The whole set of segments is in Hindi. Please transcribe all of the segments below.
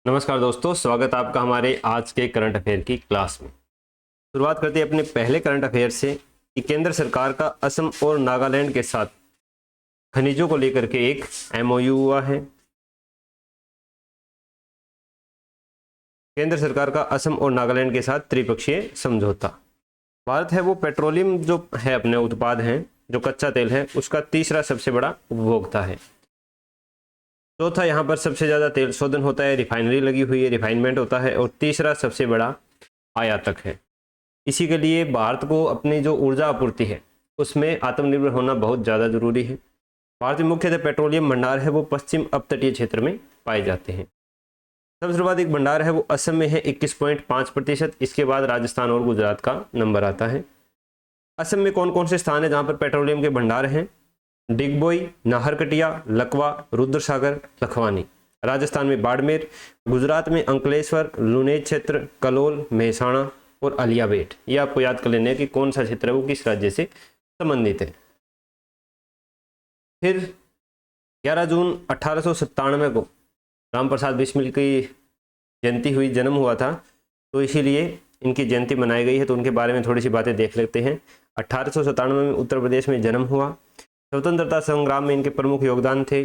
नमस्कार दोस्तों, स्वागत है आपका हमारे आज के करंट अफेयर की क्लास में। शुरुआत करते हैं अपने पहले करंट अफेयर से कि केंद्र सरकार का असम और नागालैंड के साथ खनिजों को लेकर के एक एमओयू हुआ है। केंद्र सरकार का असम और नागालैंड के साथ त्रिपक्षीय समझौता। भारत है वो पेट्रोलियम जो है अपने उत्पाद हैं, जो कच्चा तेल है उसका तीसरा सबसे बड़ा उपभोक्ता है। चौथा यहाँ पर सबसे ज़्यादा तेल शोधन होता है, रिफाइनरी लगी हुई है, रिफाइनमेंट होता है, और तीसरा सबसे बड़ा आयातक है। इसी के लिए भारत को अपनी जो ऊर्जा आपूर्ति है उसमें आत्मनिर्भर होना बहुत ज़्यादा जरूरी है। भारत में मुख्यतः पेट्रोलियम भंडार है वो पश्चिम अपतटीय क्षेत्र में पाए जाते हैं। सबसे सर्वाधिक भंडार है वो असम में है 21.5%। इसके बाद राजस्थान और गुजरात का नंबर आता है। असम में कौन कौन से स्थान है जहाँ पर पेट्रोलियम के भंडार हैं? डिगबोई, नाहरकटिया, लकवा, रुद्रसागर, लखवानी। राजस्थान में बाड़मेर, गुजरात में अंकलेश्वर, लुनेज क्षेत्र, कलोल, मेहसाणा और अलियाबेट। ये आपको याद कर लेना है कि कौन सा क्षेत्र है वो किस राज्य से संबंधित है। फिर 11 जून 1897 को राम प्रसाद बिस्मिल की जयंती हुई, जन्म हुआ था, तो इसीलिए इनकी जयंती मनाई गई है। तो उनके बारे में थोड़ी सी बातें देख लेते हैं। 1897 में उत्तर प्रदेश में जन्म हुआ। स्वतंत्रता संग्राम में इनके प्रमुख योगदान थे।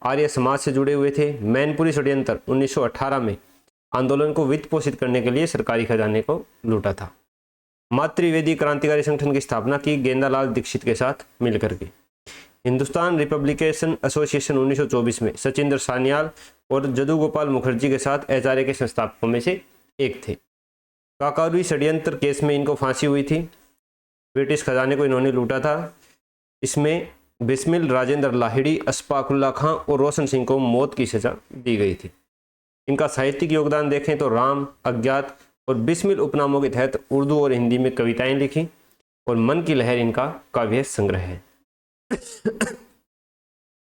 आर्य समाज से जुड़े हुए थे। मैनपुरी षड्यंत्र 1918 में आंदोलन को वित्त पोषित करने के लिए सरकारी खजाने को लूटा था। मातृवेदी क्रांतिकारी संगठन की स्थापना की गेंदालाल दीक्षित के साथ मिलकर के। हिंदुस्तान रिपब्लिकेशन एसोसिएशन 1924 में सचिंद्र सान्याल और जदू गोपाल मुखर्जी के साथ एचआरए के संस्थापकों में से एक थे। काकावी षड्यंत्र केस में इनको फांसी हुई थी। ब्रिटिश खजाने को इन्होंने लूटा था। इसमें बिस्मिल, राजेंद्र लाहिड़ी, अशफाकुल्ला खां और रोशन सिंह को मौत की सजा दी गई थी। इनका साहित्यिक योगदान देखें तो राम, अज्ञात और बिस्मिल उपनामों के तहत उर्दू और हिंदी में कविताएं लिखी, और मन की लहर इनका काव्य संग्रह है।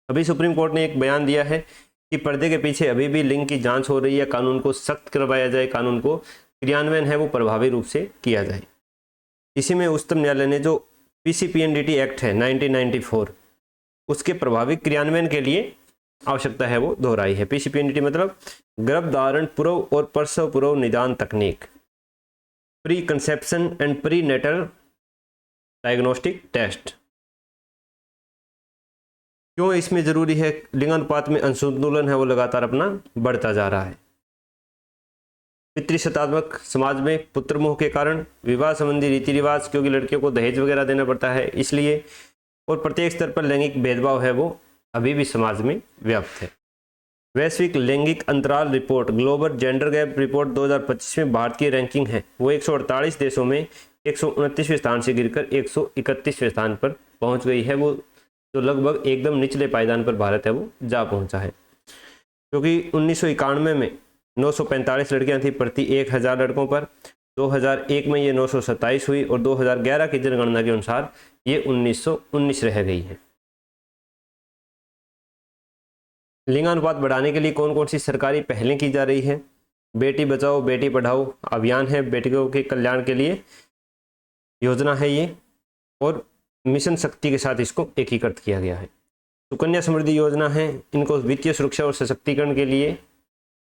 अभी सुप्रीम कोर्ट ने एक बयान दिया है कि पर्दे के पीछे अभी भी लिंग की जांच हो रही है। कानून को सख्त करवाया जाए, कानून को क्रियान्वयन है वो प्रभावी रूप से किया जाए। इसी में उच्चतम न्यायालय ने जो पीसीपीएनडीटी एक्ट है 1994 उसके प्रभावी क्रियान्वयन के लिए आवश्यकता है वो दोहराई है। पीसीपीएनडीटी मतलब गर्भधारण पूर्व और प्रसव पूर्व निदान तकनीक, preconception and prenatal diagnostic test. क्यों इसमें जरूरी है? लिंगानुपात में असंतुलन है वो लगातार अपना बढ़ता जा रहा है। पितृसत्तात्मक समाज में पुत्रमोह के कारण विवाह संबंधी रीति रिवाज, क्योंकि लड़कियों को दहेज वगैरह देना पड़ता है इसलिए, और प्रत्येक स्तर पर लैंगिक भेदभाव है वो अभी भी समाज में व्याप्त है। वैश्विक लैंगिक अंतराल report, global gender gap report 2025 में भारत की रैंकिंग है वो 148 देशों में 129वें स्थान से गिरकर 131वें स्थान पर पहुंच गई है। वो जो लगभग एकदम निचले पायदान पर भारत है वो जा पहुंचा है, क्योंकि 1991 में 945 लड़कियां थी प्रति 1000 लड़कों पर। 2001 में ये 927 हुई और 2011 की जनगणना के अनुसार ये 1919 रह गई है। लिंगानुपात बढ़ाने के लिए कौन कौन सी सरकारी पहलें की जा रही है? बेटी बचाओ बेटी पढ़ाओ अभियान है, बेटियों के कल्याण के लिए योजना है ये, और मिशन शक्ति के साथ इसको एकीकृत किया गया है। सुकन्या समृद्धि योजना है, इनको वित्तीय सुरक्षा और सशक्तिकरण के लिए,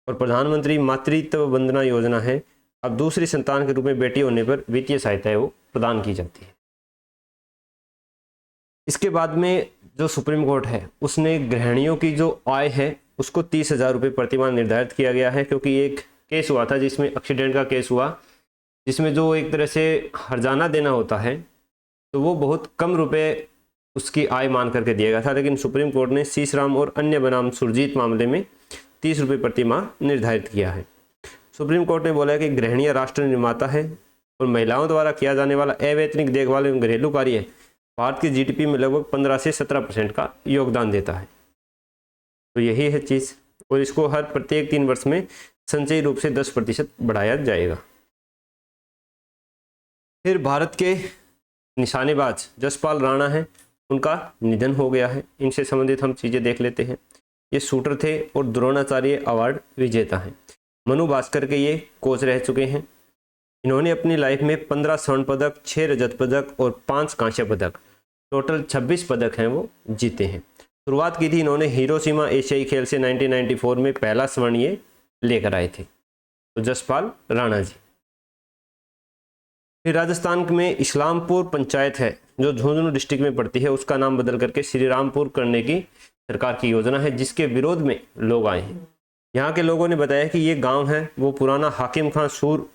और प्रधानमंत्री मातृत्व वंदना योजना है। अब दूसरी संतान के रूप में बेटी होने पर वित्तीय सहायता है वो प्रदान की जाती है। इसके बाद में जो सुप्रीम कोर्ट है उसने गृहिणियों की जो आय है उसको 30,000 रुपये प्रतिमाह निर्धारित किया गया है, क्योंकि एक केस हुआ था जिसमें एक्सीडेंट का केस हुआ, जिसमें जो एक तरह से हर्जाना देना होता है तो वो बहुत कम रुपए उसकी आय मान करके दिया गया था। लेकिन सुप्रीम कोर्ट ने शीशराम और अन्य बनाम सुरजीत मामले में 30 रुपये प्रतिमाह निर्धारित किया है। सुप्रीम कोर्ट ने बोला है कि गृहिणियां राष्ट्र निर्माता है और महिलाओं द्वारा किया जाने वाला अवैतनिक देखभाल एवं घरेलू कार्य भारत की जीडीपी में लगभग 15 से 17% का योगदान देता है। तो यही है चीज़, और इसको हर प्रत्येक 3 वर्ष में संचयी रूप से 10% बढ़ाया जाएगा। फिर भारत के निशानेबाज जसपाल राणा हैं, उनका निधन हो गया है। इनसे संबंधित हम चीज़ें देख लेते हैं। ये शूटर थे और द्रोणाचार्य अवार्ड विजेता हैं। मनु भास्कर के ये कोच रह चुके हैं। इन्होंने अपनी लाइफ में 15 स्वर्ण पदक, 6 रजत पदक और 5 कांस्य पदक, टोटल 26 पदक हैं वो जीते हैं। शुरुआत की थी इन्होंने हिरोशिमा एशियाई खेल से 1994 में पहला स्वर्ण ये लेकर आए थे, तो जसपाल राणा जी। फिर राजस्थान में इस्लामपुर पंचायत है जो झुंझुनू डिस्ट्रिक्ट में पड़ती है, उसका नाम बदल करके श्री रामपुर करने की सरकार की योजना है, जिसके विरोध में लोग आए हैं। यहाँ के लोगों ने बताया कि ये गांव है वो पुराना हाकिम खां सूर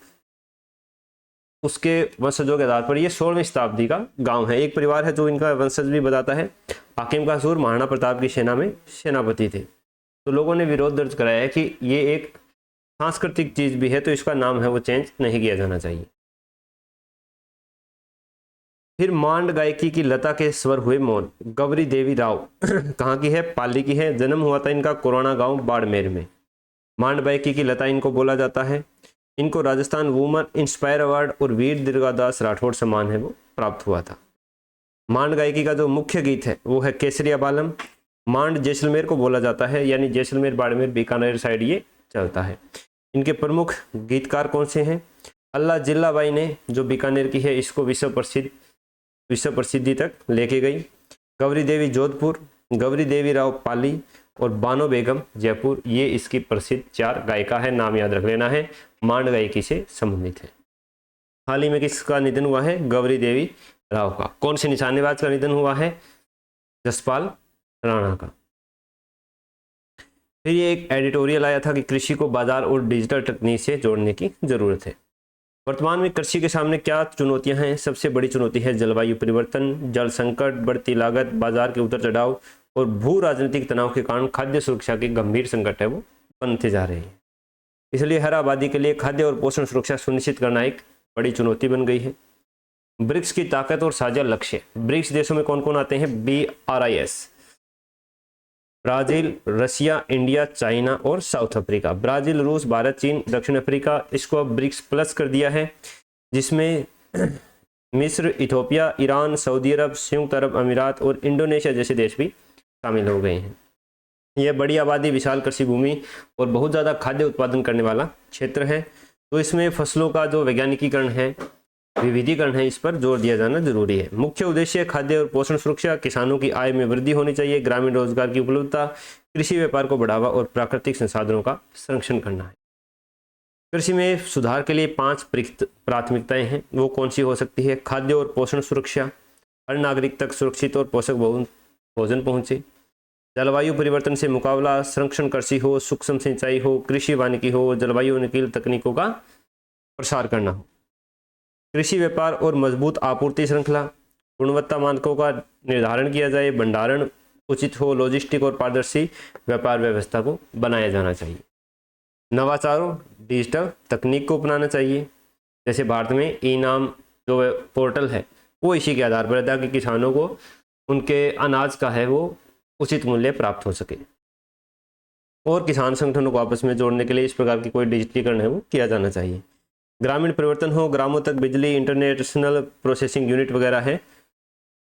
उसके वंशजों के आधार पर ये 16वीं शताब्दी का गांव है। एक परिवार है जो इनका वंशज भी बताता है। हाकिम खां सूर महाराणा प्रताप की सेना में सेनापति थे। तो लोगों ने विरोध दर्ज कराया है कि ये एक सांस्कृतिक चीज भी है, तो इसका नाम है वो चेंज नहीं किया जाना चाहिए। फिर मांड गायकी की लता के स्वर हुए मौन। गौरी देवी राव कहाँ की है? पाली की है। जन्म हुआ था इनका कोरोना गांव बाड़मेर में। मांड गायकी की लता इनको बोला जाता है। इनको राजस्थान वुमन इंस्पायर अवार्ड और वीर दुर्गादास राठौड़ सम्मान है वो प्राप्त हुआ था। मांड गायकी का जो मुख्य गीत है वो है केसरिया बालम। मांड जैसलमेर को बोला जाता है, यानी जैसलमेर बाड़मेर बीकानेर साइड ये चलता है। इनके प्रमुख गीतकार कौन से हैं? अल्लाह जिल्लाबाई ने जो बीकानेर की है इसको विश्व प्रसिद्धि तक लेके गई। गौरी देवी जोधपुर, गौरी देवी राव पाली और बानो बेगम जयपुर, ये इसकी प्रसिद्ध 4 गायिका है। नाम याद रख लेना है, मांड गायकी से संबंधित है। हाल ही में किसका निधन हुआ है? गौरी देवी राव का। कौन से निशानेबाज का निधन हुआ है? जसपाल राणा का। फिर ये एक एडिटोरियल आया था कि कृषि को बाजार और डिजिटल तकनीक से जोड़ने की जरूरत है। वर्तमान में कृषि के सामने क्या चुनौतियां हैं? सबसे बड़ी चुनौती है जलवायु परिवर्तन, जल संकट, बढ़ती लागत, बाजार के उतार चढ़ाव और भू राजनीतिक तनाव के कारण खाद्य सुरक्षा के गंभीर संकट है वो बनते जा रहे हैं। इसलिए हर आबादी के लिए खाद्य और पोषण सुरक्षा सुनिश्चित करना एक बड़ी चुनौती बन गई है। ब्रिक्स की ताकत और साझा लक्ष्य। ब्रिक्स देशों में कौन कौन आते हैं? BRIS, Brazil, Russia, India, China और साउथ अफ्रीका। ब्राजील, रूस, भारत, चीन, दक्षिण अफ्रीका, इसको अब ब्रिक्स प्लस कर दिया है, जिसमें मिस्र, इथोपिया, ईरान, सऊदी अरब, संयुक्त अरब अमीरात और इंडोनेशिया जैसे देश भी शामिल हो गए हैं। यह बड़ी आबादी, विशाल कृषि भूमि और बहुत ज़्यादा खाद्य उत्पादन करने वाला क्षेत्र है। तो इसमें फसलों का जो वैज्ञानिकीकरण है, विविधीकरण है, इस पर जोर दिया जाना जरूरी है। मुख्य उद्देश्य खाद्य और पोषण सुरक्षा, किसानों की आय में वृद्धि होनी चाहिए, ग्रामीण रोजगार की उपलब्धता, कृषि व्यापार को बढ़ावा और प्राकृतिक संसाधनों का संरक्षण करना है। कृषि में सुधार के लिए 5 प्राथमिकताएं हैं, वो कौन सी हो सकती है? खाद्य और पोषण सुरक्षा, हर नागरिक तक सुरक्षित और पोषक भोजन पहुंचे, जलवायु परिवर्तन से मुकाबला, संरक्षण कृषि हो, सूक्ष्म सिंचाई हो, कृषि वानिकी हो, जलवायु अनुकूल तकनीकों का प्रसार करना हो, कृषि व्यापार और मजबूत आपूर्ति श्रृंखला, गुणवत्ता मानकों का निर्धारण किया जाए, भंडारण उचित हो, लॉजिस्टिक और पारदर्शी व्यापार व्यवस्था को बनाया जाना चाहिए। नवाचारों, डिजिटल तकनीक को अपनाना चाहिए। जैसे भारत में ई-नाम जो पोर्टल है वो इसी के आधार पर है, ताकि किसानों को उनके अनाज का है वो उचित मूल्य प्राप्त हो सके। और किसान संगठनों को आपस में जोड़ने के लिए इस प्रकार की कोई डिजिटलीकरण है वो किया जाना चाहिए। ग्रामीण परिवर्तन हो, ग्रामों तक बिजली, इंटरनेशनल प्रोसेसिंग यूनिट वगैरह है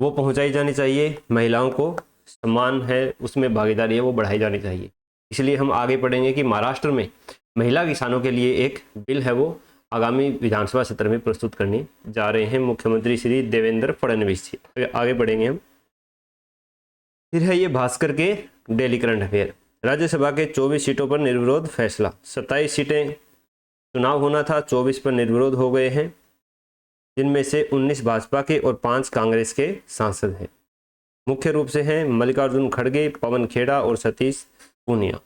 वो पहुंचाई जानी चाहिए। महिलाओं को सम्मान है उसमें भागीदारी है वो बढ़ाई जानी चाहिए। इसलिए हम आगे पढ़ेंगे कि महाराष्ट्र में महिला किसानों के लिए एक बिल है वो आगामी विधानसभा सत्र में प्रस्तुत करने जा रहे हैं मुख्यमंत्री श्री देवेंद्र फडणवीस जी। आगे बढ़ेंगे हम। फिर है ये भास्कर के डेली करंट अफेयर। राज्यसभा के 24 सीटों पर निर्विरोध फैसला। 27 सीटें चुनाव होना था, 24 पर निर्विरोध हो गए हैं, जिनमें से 19 भाजपा के और 5 कांग्रेस के सांसद हैं। मुख्य रूप से हैं मल्लिकार्जुन खड़गे, पवन खेड़ा और सतीश पूनिया।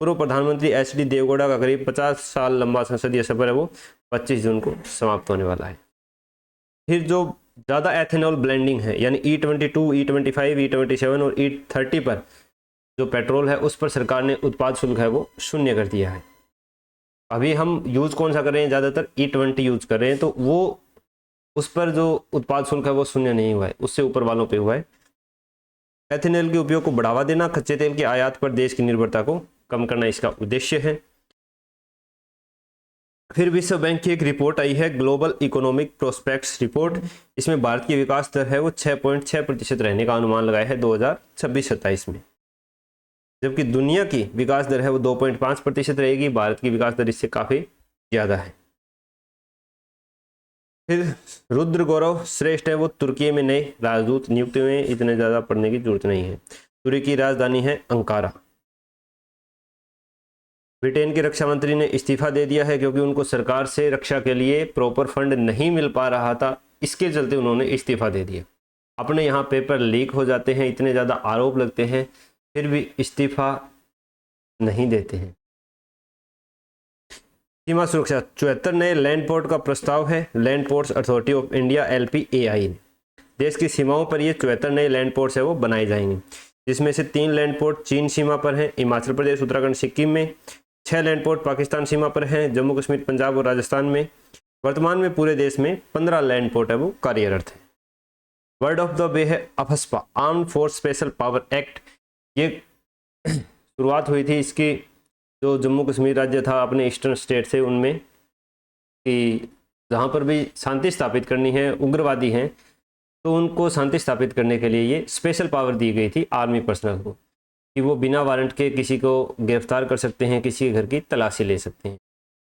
पूर्व प्रधानमंत्री HD देवगौड़ा का करीब 50 साल लंबा संसदीय सफर है वो 25 जून को समाप्त होने वाला है। फिर जो ज़्यादा एथेनॉल ब्लेंडिंग है यानी E22, E25, E27 और E30 पर जो पेट्रोल है उस पर सरकार ने उत्पाद शुल्क है वो शून्य कर दिया है। अभी हम यूज़ कौन सा कर रहे हैं? ज़्यादातर E20 यूज़ कर रहे हैं, तो वो उस पर जो उत्पाद शुल्क है वो शून्य नहीं हुआ है, उससे ऊपर वालों पे हुआ है। एथेनॉल के उपयोग को बढ़ावा देना, कच्चे तेल के आयात पर देश की निर्भरता को कम करना इसका उद्देश्य है। फिर विश्व बैंक की एक रिपोर्ट आई है, ग्लोबल इकोनॉमिक प्रोस्पेक्ट्स रिपोर्ट। इसमें भारत की विकास दर है वो 6.6% रहने का अनुमान लगाया है 2026-27 में, जबकि दुनिया की विकास दर है वो 2.5% रहेगी। भारत की विकास दर इससे काफ़ी ज़्यादा है। फिर रुद्र गौरव श्रेष्ठ है वो तुर्की में नए राजदूत नियुक्त हुए हैं, इतने ज़्यादा पढ़ने की जरूरत नहीं है। तुर्की की राजधानी है अंकारा। ब्रिटेन के रक्षा मंत्री ने इस्तीफा दे दिया है क्योंकि उनको सरकार से रक्षा के लिए प्रॉपर फंड नहीं मिल पा रहा था, इसके चलते उन्होंने इस्तीफा दे दिया। अपने यहाँ पेपर लीक हो जाते हैं, इतने ज़्यादा आरोप लगते हैं, फिर भी इस्तीफा नहीं देते हैं। सीमा सुरक्षा, 74 नए लैंड पोर्ट का प्रस्ताव है land ports authority of India LPAI ने। देश की सीमाओं पर ये 74 नए लैंड पोर्ट्स है वो बनाए जाएंगे, जिसमें से 3 लैंड पोर्ट चीन सीमा पर हैं, हिमाचल प्रदेश, उत्तराखंड, सिक्किम में। 6 लैंड पोर्ट पाकिस्तान सीमा पर हैं, जम्मू कश्मीर, पंजाब और राजस्थान में। वर्तमान में पूरे देश में 15 लैंड पोर्ट है वो कार्यरत है। वर्ड ऑफ द डे है AFSPA, armed force special power act. ये शुरुआत हुई थी इसकी जो जम्मू कश्मीर राज्य था अपने ईस्टर्न स्टेट से, उनमें कि जहाँ पर भी शांति स्थापित करनी है, उग्रवादी हैं तो उनको शांति स्थापित करने के लिए ये स्पेशल पावर दी गई थी आर्मी पर्सनल को, कि वो बिना वारंट के किसी को गिरफ्तार कर सकते हैं, किसी के घर की तलाशी ले सकते हैं।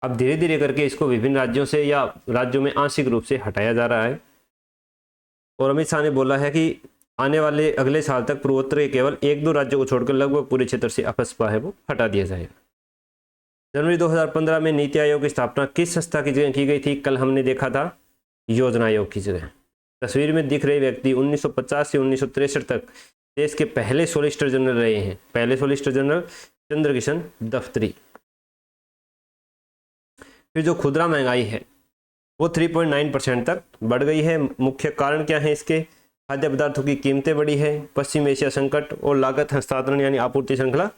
अब धीरे धीरे करके इसको विभिन्न राज्यों से या राज्यों में आंशिक रूप से हटाया जा रहा है। और अमित शाह ने बोला है कि आने वाले अगले साल तक पूर्वोत्तर के केवल 1-2 राज्यों को छोड़कर लगभग पूरे क्षेत्र से अफस्पा है वो हटा दिया जाएगा। जनवरी 2015 में नीति आयोग की स्थापना किस संस्था की जगह की गई थी? कल हमने देखा था योजना आयोग की जगह। तस्वीर में दिख रहे व्यक्ति 1950 से 1963 तक देश के पहले सॉलिसिटर जनरल रहे हैं। पहले सॉलिसिटर जनरल चंद्रकिशन दफ्तरी। फिर जो खुदरा महंगाई है वो 3.9% तक बढ़ गई है। मुख्य कारण क्या है इसके? खाद्य पदार्थों की कीमतें बढ़ी है, पश्चिम एशिया संकट और लागत हस्तांतरण यानी आपूर्ति श्रृंखला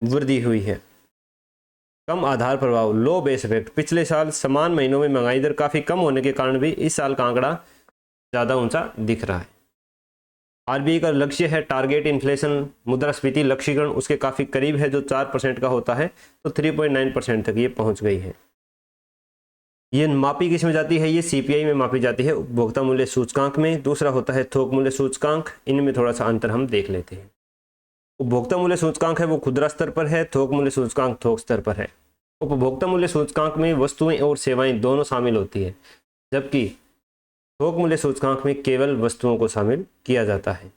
वृद्धि हुई है। कम आधार प्रभाव, लो बेस इफेक्ट। पिछले साल समान महीनों में महंगाई दर काफ़ी कम होने के कारण भी इस साल का आंकड़ा ज़्यादा ऊंचा दिख रहा है। RBI का लक्ष्य है टारगेट इन्फ्लेशन, मुद्रास्फीति लक्ष्यीकरण उसके काफ़ी करीब है जो 4% का होता है, तो 3.9% तक ये पहुंच गई है। ये मापी किस में जाती है? ये CPI में मापी जाती है, उपभोक्ता मूल्य सूचकांक में। दूसरा होता है थोक मूल्य सूचकांक, इनमें थोड़ा सा अंतर हम देख लेते हैं। उपभोक्ता मूल्य सूचकांक है वो खुदरा स्तर पर है, थोक मूल्य सूचकांक थोक स्तर पर है। उपभोक्ता मूल्य सूचकांक में वस्तुएं और सेवाएं दोनों शामिल होती है, जबकि थोक मूल्य सूचकांक में केवल वस्तुओं को शामिल किया जाता है।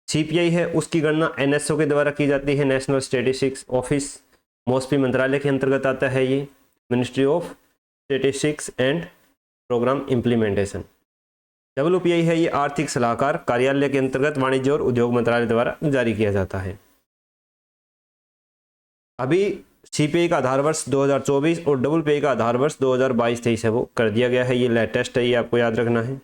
CPI है उसकी गणना NSO के द्वारा की जाती है, नेशनल स्टैटिस्टिक्स ऑफिस, MOSPI मंत्रालय के अंतर्गत आता है ये, ministry of statistics and programme implementation. WPI है ये आर्थिक सलाहकार कार्यालय के अंतर्गत वाणिज्य और उद्योग मंत्रालय द्वारा जारी किया जाता है। अभी CPI का आधार वर्ष 2024 और WPI का आधार वर्ष 2022-23 है वो कर दिया गया है, ये लेटेस्ट है, ये आपको याद रखना है।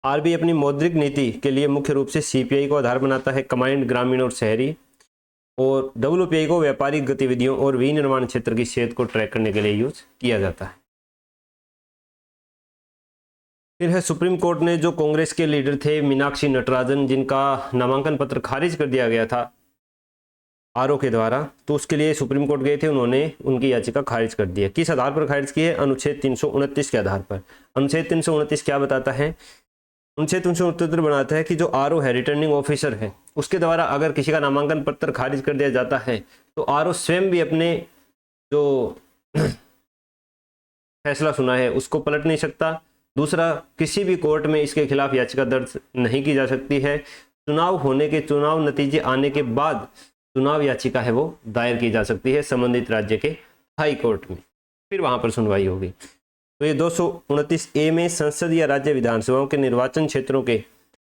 RBI अपनी मौद्रिक नीति के लिए मुख्य रूप से CPI को आधार बनाता है, कमांड ग्रामीण और शहरी, और WPI को व्यापारिक गतिविधियों और विनिर्माण क्षेत्र की सेहत को ट्रैक करने के लिए यूज किया जाता है। फिर है सुप्रीम कोर्ट ने जो कांग्रेस के लीडर थे मीनाक्षी नटराजन, जिनका नामांकन पत्र खारिज कर दिया गया था RO के द्वारा, तो उसके लिए सुप्रीम कोर्ट गए थे, उन्होंने उनकी याचिका खारिज कर दी है। किस आधार पर खारिज की है? अनुच्छेद 329 के आधार पर। अनुच्छेद 329 क्या बताता है? अनुच्छेद 369 बनाता है कि जो RO है, रिटर्निंग ऑफिसर है, उसके द्वारा अगर किसी का नामांकन पत्र खारिज कर दिया जाता है तो RO स्वयं भी अपने जो फैसला सुना है उसको पलट नहीं सकता। दूसरा, किसी भी कोर्ट में इसके खिलाफ याचिका दर्ज नहीं की जा सकती है। चुनाव होने के, चुनाव नतीजे आने के बाद चुनाव याचिका है वो दायर की जा सकती है संबंधित राज्य के हाई कोर्ट में, फिर वहां पर सुनवाई होगी। तो ये 229A में संसद या राज्य विधानसभाओं के निर्वाचन क्षेत्रों के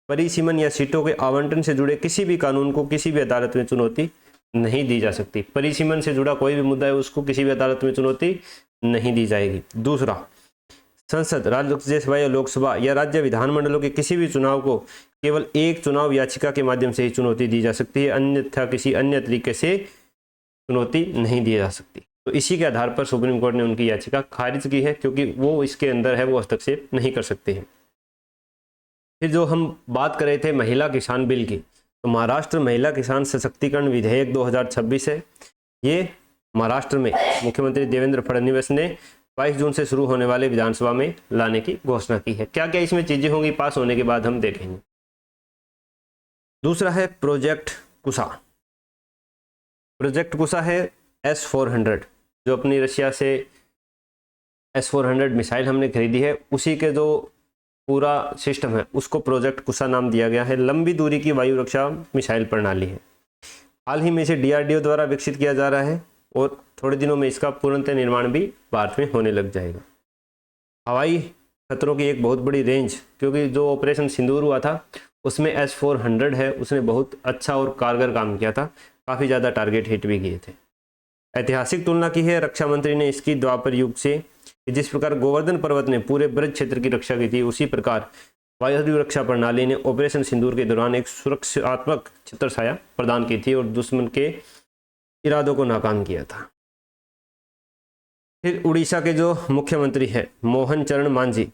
परिसीमन या सीटों के आवंटन से जुड़े किसी भी कानून को किसी भी अदालत में चुनौती नहीं दी जा सकती। परिसीमन से जुड़ा कोई भी मुद्दा है उसको किसी भी अदालत में चुनौती नहीं दी जाएगी। दूसरा, संसद, राज्यसभा या लोकसभा या राज्य विधानमंडलों के किसी भी चुनाव को केवल एक चुनाव याचिका के माध्यम से ही चुनौती दी जा सकती है, अन्यथा किसी अन्य तरीके से चुनौती नहीं दी जा सकती। तो इसी के आधार पर सुप्रीम कोर्ट ने उनकी याचिका खारिज की है, क्योंकि वो इसके अंदर है वो हस्तक्षेप नहीं कर सकते हैं। फिर जो हम बात कर रहे थे महिला किसान बिल की, तो महाराष्ट्र महिला किसान सशक्तिकरण विधेयक 2026 है। ये महाराष्ट्र में मुख्यमंत्री देवेंद्र फडणवीस ने 22 जून से शुरू होने वाले विधानसभा में लाने की घोषणा की है। क्या क्या इसमें चीजें होंगी पास होने के बाद हम देखेंगे। दूसरा है प्रोजेक्ट कुसा। प्रोजेक्ट कुसा है S-400, जो अपनी रशिया से S-400 मिसाइल हमने खरीदी है, उसी के जो पूरा सिस्टम है उसको प्रोजेक्ट कुसा नाम दिया गया है। लंबी दूरी की वायु रक्षा मिसाइल प्रणाली है। हाल ही में इसे DRDO द्वारा विकसित किया जा रहा है और थोड़े दिनों में इसका पूर्णतः निर्माण भी भारत में होने लग जाएगा। हवाई खतरों की एक बहुत बड़ी रेंज, क्योंकि जो ऑपरेशन सिंदूर हुआ था उसमें S-400 है, उसने बहुत अच्छा और कारगर काम किया था, काफ़ी ज़्यादा टारगेट हिट भी किए थे। ऐतिहासिक तुलना की है रक्षा मंत्री ने इसकी द्वापर युग से, कि जिस प्रकार गोवर्धन पर्वत ने पूरे ब्रज क्षेत्र की रक्षा की थी, उसी प्रकार वायु रक्षा प्रणाली ने ऑपरेशन सिंदूर के दौरान एक सुरक्षात्मक छत्रछाया प्रदान की थी और दुश्मन के इरादों को नाकाम किया था। फिर उड़ीसा के जो मुख्यमंत्री है मोहन चरण मांझी,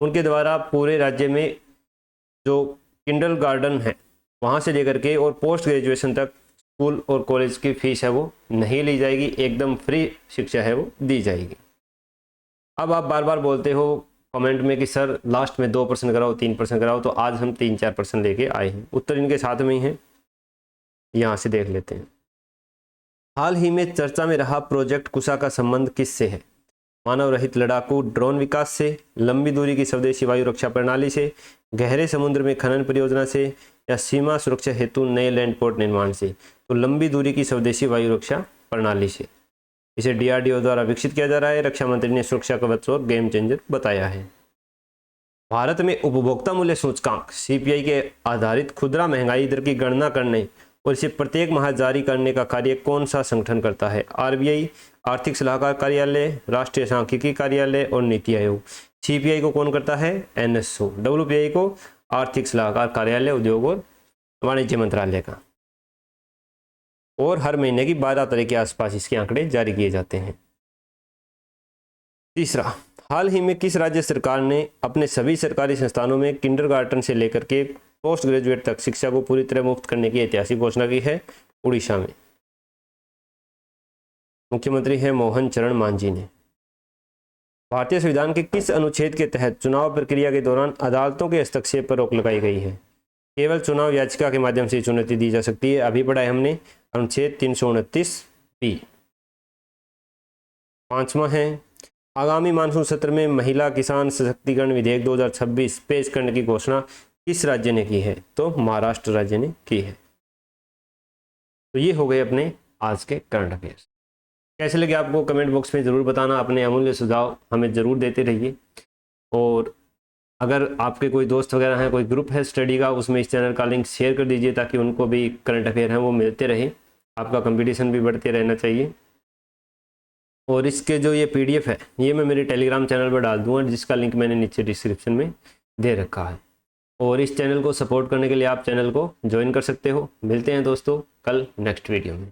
उनके द्वारा पूरे राज्य में जो किंडरगार्टन है वहाँ से लेकर के और पोस्ट ग्रेजुएशन तक स्कूल और कॉलेज की फीस है वो नहीं ली जाएगी, एकदम फ्री शिक्षा है वो दी जाएगी। अब आप बार बार बोलते हो कमेंट में कि सर लास्ट में 2% कराओ, 3% कराओ, तो आज हम 3-4% लेके आए हैं। उत्तर इनके साथ में ही है, यहाँ से देख लेते हैं। हाल ही में चर्चा में रहा प्रोजेक्ट कुशा का संबंध किससे है? मानव रहित लड़ाकू ड्रोन विकास से, लंबी दूरी की स्वदेशी वायु रक्षा प्रणाली से, गहरे समुद्र में खनन परियोजना से, या सीमा सुरक्षा हेतु नए लैंड पोर्ट निर्माण से? तो लंबी दूरी की स्वदेशी वायु रक्षा प्रणाली से। इसे DRDO द्वारा विकसित किया जा रहा है। रक्षा मंत्री ने सुरक्षा कवच और गेम चेंजर बताया है। भारत में उपभोक्ता मूल्य सूचकांक CPI के आधारित खुदरा महंगाई दर की गणना करने और इसे प्रत्येक माह जारी करने का कार्य कौन सा संगठन करता है? RBI, आर्थिक सलाहकार कार्यालय, राष्ट्रीय सांख्यिकी कार्यालय और नीति आयोग। CPI को कौन करता है? NSO। WPI को आर्थिक सलाहकार कार्यालय, उद्योग और वाणिज्य मंत्रालय का। और हर महीने की 12 तारीख के आसपास इसके आंकड़े जारी किए जाते हैं। तीसरा, हाल ही में किस राज्य सरकार ने अपने सभी सरकारी संस्थानों में किंडरगार्टन से लेकर के पोस्ट ग्रेजुएट तक शिक्षा को पूरी तरह मुफ्त करने की ऐतिहासिक घोषणा की है? उड़ीसा में। मुख्यमंत्री है मोहन चरण मांझी ने। भारतीय संविधान के किस अनुच्छेद के तहत चुनाव प्रक्रिया के दौरान अदालतों के हस्तक्षेप पर रोक लगाई गई है? केवल चुनाव याचिका के माध्यम से चुनौती दी जा सकती है। अभी पढ़ा है हमने अनुच्छेद 329B। पांचवा है, आगामी मानसून सत्र में महिला किसान सशक्तिकरण विधेयक 2026 पेश करने की घोषणा किस राज्य ने की है? तो महाराष्ट्र राज्य ने की है। तो ये हो गए अपने आज के करंट अफेयर्स। कैसे लगे आपको कमेंट बॉक्स में ज़रूर बताना। अपने अमूल्य सुझाव हमें ज़रूर देते रहिए। और अगर आपके कोई दोस्त वगैरह हैं, कोई ग्रुप है स्टडी का, उसमें इस चैनल का लिंक शेयर कर दीजिए ताकि उनको भी करंट अफेयर हैं वो मिलते रहे। आपका कंपटीशन भी बढ़ते रहना चाहिए। और इसके जो ये PDF है ये मैं मेरे टेलीग्राम चैनल पर डाल दूँगा, जिसका लिंक मैंने नीचे डिस्क्रिप्शन में दे रखा है। और इस चैनल को सपोर्ट करने के लिए आप चैनल को ज्वाइन कर सकते हो। मिलते हैं दोस्तों कल नेक्स्ट वीडियो में।